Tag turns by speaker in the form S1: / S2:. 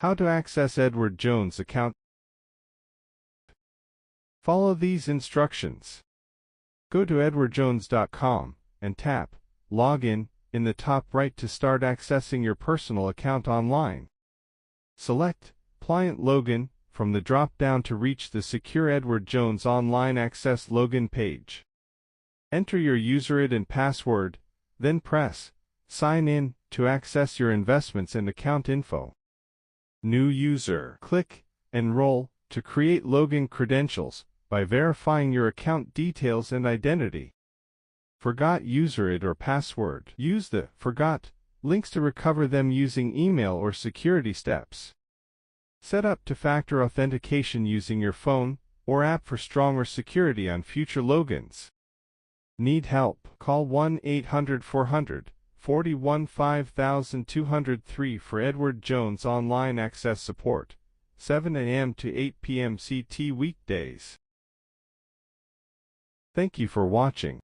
S1: How to access Edward Jones' account. Follow these instructions. Go to edwardjones.com and tap Login in the top right to start accessing your personal account online. Select Client Login from the drop-down to reach the secure Edward Jones Online Access Login page. Enter your user ID and password, then press Sign In to access your investments and account info. New user. Click Enroll to create login credentials by verifying your account details and identity. Forgot user ID or password. Use the Forgot links to recover them using email or security steps. Set up two-factor authentication using your phone or app for stronger security on future logins. Need help? Call 1-800-441-5203 for Edward Jones Online Access Support, 7 a.m. to 8 p.m. CT weekdays. Thank you for watching.